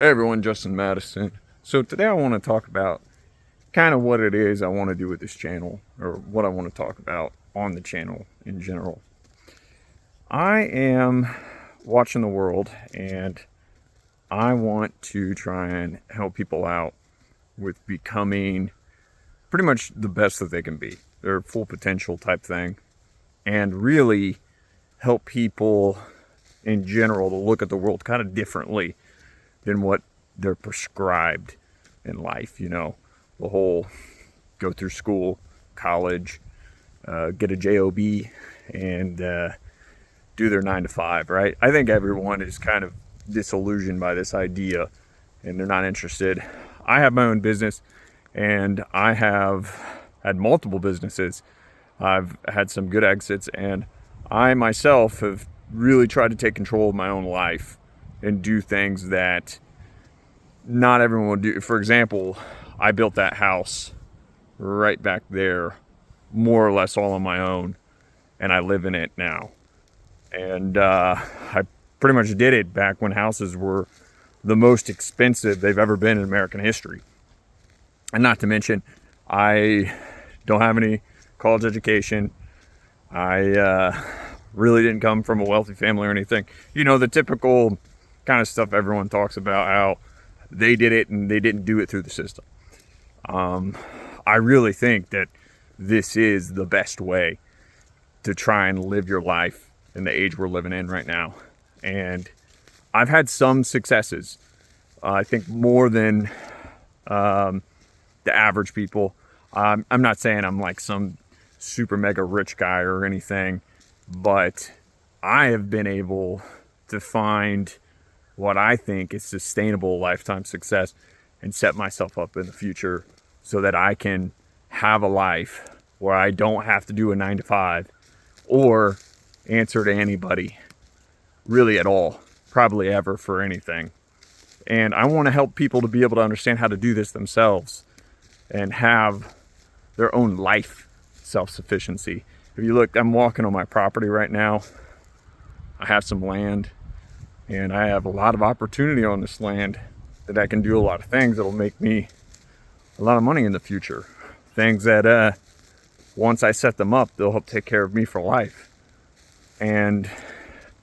Hey everyone, Justin Madison. So today I want to talk about kind of what it is I want to do with this channel, or what I want to talk about on the channel in general. I am watching the world and I want to try and help people out with becoming pretty much the best that they can be, their full potential type thing, and really help people in general to look at the world kind of differently than what they're prescribed in life. The whole go through school, college, get a job, and do their 9 to 5, right? I think everyone is kind of disillusioned by this idea and they're not interested. I have my own business and I have had multiple businesses. I've had some good exits, and I myself have really tried to take control of my own life and do things that not everyone would do. For example, I built that house right back there more or less all on my own, and I live in it now. And I pretty much did it back when houses were the most expensive they've ever been in American history. And not to mention, I don't have any college education. I really didn't come from a wealthy family or anything. The typical kind of stuff everyone talks about, how they did it and they didn't do it through the system. I really think that this is the best way to try and live your life in the age we're living in right now. And I've had some successes. I think more than the average people. I'm not saying I'm like some super mega rich guy or anything, but I have been able to find what I think is sustainable lifetime success and set myself up in the future so that I can have a life where I don't have to do a 9 to 5 or answer to anybody really at all, probably ever, for anything. And I want to help people to be able to understand how to do this themselves and have their own life self-sufficiency. If you look, I'm walking on my property right now. I have some land and I have a lot of opportunity on this land that I can do a lot of things that'll make me a lot of money in the future. Things that once I set them up, they'll help take care of me for life. And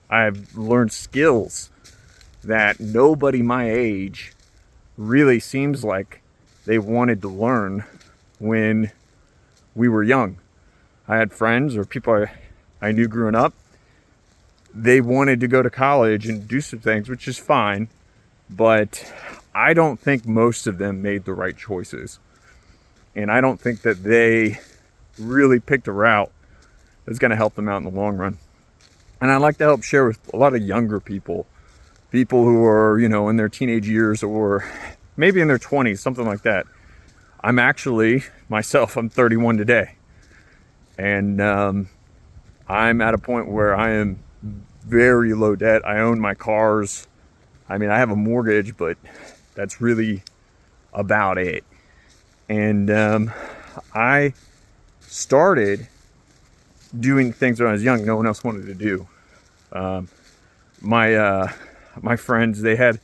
I've learned skills that nobody my age really seems like they wanted to learn when we were young. I had friends or people I knew growing up. They wanted to go to college and do some things, which is fine, but I don't think most of them made the right choices. And I don't think that they really picked a route that's going to help them out in the long run. And I'd like to help share with a lot of younger people who are, in their teenage years or maybe in their 20s, something like that. I'm actually, myself, I'm 31 today. And I'm at a point where I am very low debt. I own my cars. I mean, I have a mortgage, but that's really about it. And I started doing things when I was young no one else wanted to do. My friends, they had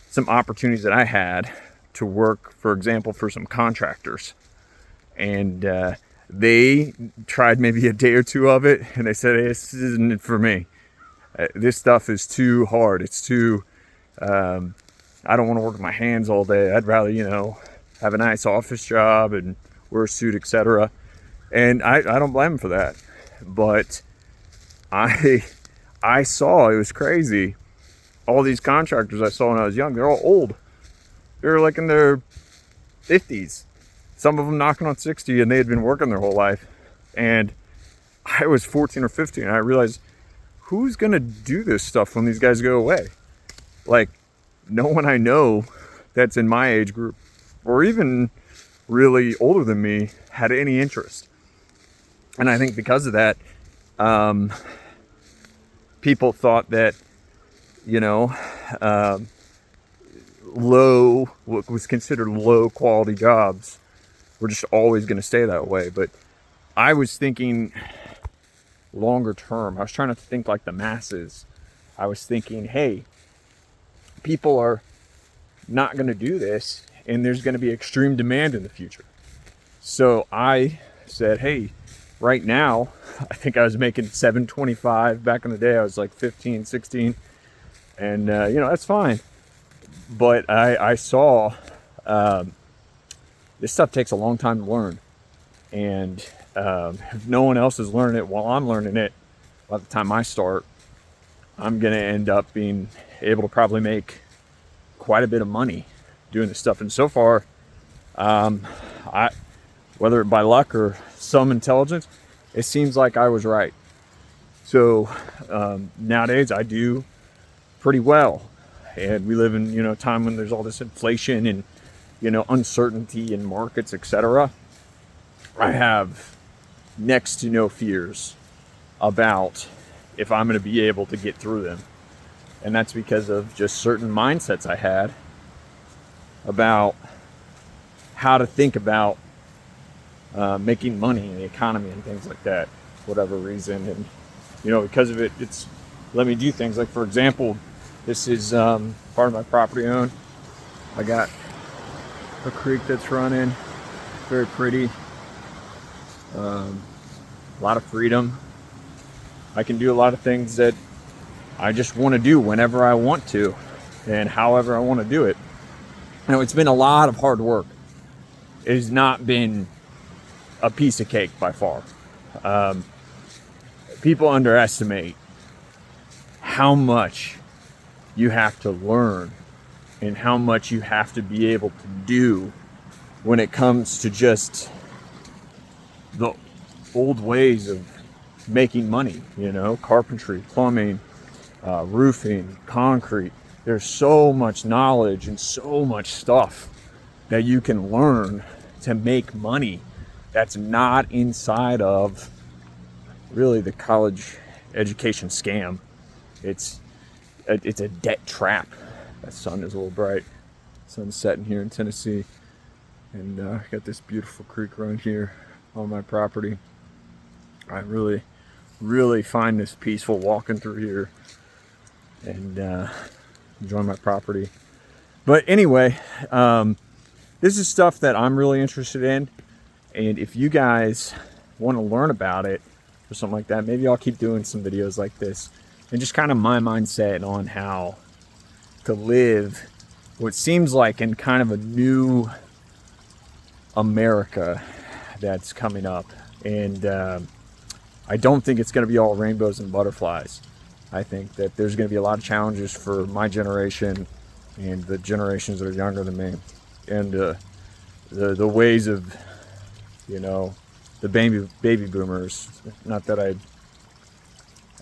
some opportunities that I had to work, for example, for some contractors. And they tried maybe a day or two of it, and they said, hey, this isn't it for me. This stuff is too hard. It's too, I don't want to work with my hands all day. I'd rather, have a nice office job and wear a suit, etc. And I don't blame them for that. But I saw, it was crazy, all these contractors I saw when I was young, they're all old. They're like in their 50s. Some of them knocking on 60, and they had been working their whole life. And I was 14 or 15, and I realized, who's going to do this stuff when these guys go away? Like, no one I know that's in my age group, or even really older than me, had any interest. And I think because of that, people thought that, what was considered low quality jobs were just always going to stay that way. But I was thinking longer term. I was trying to think like the masses. I was thinking, hey, people are not going to do this, and there's going to be extreme demand in the future. So I said, hey, right now, I think I was making $7.25. Back in the day, I was like 15, 16. And, that's fine. But I saw this stuff takes a long time to learn. And if no one else is learning it while I'm learning it, by the time I start, I'm going to end up being able to probably make quite a bit of money doing this stuff. And so far, whether by luck or some intelligence, it seems like I was right. So nowadays I do pretty well. And we live in, a time when there's all this inflation and, uncertainty in markets, etc. I have next to no fears about if I'm going to be able to get through them. And that's because of just certain mindsets I had about how to think about making money in the economy and things like that, for whatever reason. And, because of it, it's let me do things like, for example, this is part of my property own. I got a creek that's running, very pretty, a lot of freedom. I can do a lot of things that I just want to do whenever I want to and however I want to do it. Now, it's been a lot of hard work. It has not been a piece of cake by far. People underestimate how much you have to learn and how much you have to be able to do when it comes to just the old ways of making money, carpentry, plumbing, roofing, concrete. There's so much knowledge and so much stuff that you can learn to make money that's not inside of really the college education scam. It's a debt trap. That sun is a little bright. Sun's setting here in Tennessee, and I got this beautiful creek running here on my property. I really find this peaceful walking through here and enjoying my property. But anyway, this is stuff that I'm really interested in, and if you guys want to learn about it or something like that, maybe I'll keep doing some videos like this and just kind of my mindset on how to live what seems like in kind of a new America that's coming up. And I don't think it's going to be all rainbows and butterflies. I think that there's going to be a lot of challenges for my generation and the generations that are younger than me, and the ways of the baby boomers. Not that I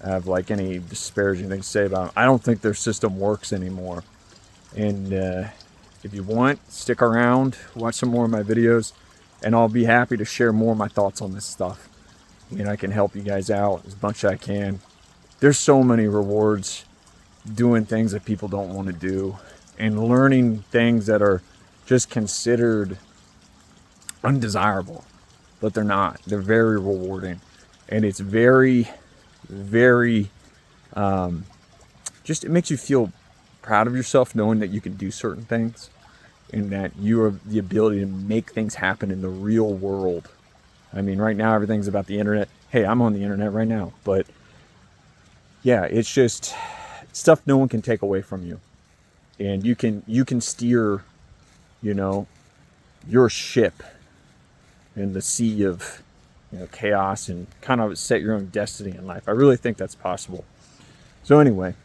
have like any disparaging thing to say about them. I don't think their system works anymore. And if you want, stick around, watch some more of my videos, and I'll be happy to share more of my thoughts on this stuff. I can help you guys out as much as I can. There's so many rewards doing things that people don't want to do and learning things that are just considered undesirable, but they're not. They're very rewarding, and it's very, very just it makes you feel proud of yourself knowing that you can do certain things and that you have the ability to make things happen in the real world. I mean, right now everything's about the internet. Hey, I'm on the internet right now, but yeah, it's just stuff no one can take away from you, and you can steer, your ship in the sea of chaos and kind of set your own destiny in life. I really think that's possible. So anyway,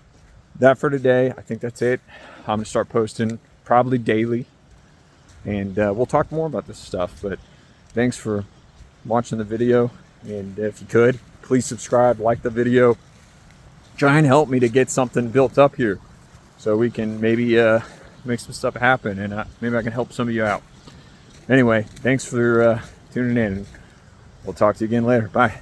that for today. I think that's it. I'm gonna start posting probably daily, and we'll talk more about this stuff. But thanks for watching the video, and if you could, please subscribe, like the video, try and help me to get something built up here so we can maybe make some stuff happen, and maybe I can help some of you out. Anyway, thanks for tuning in. We'll talk to you again later. Bye.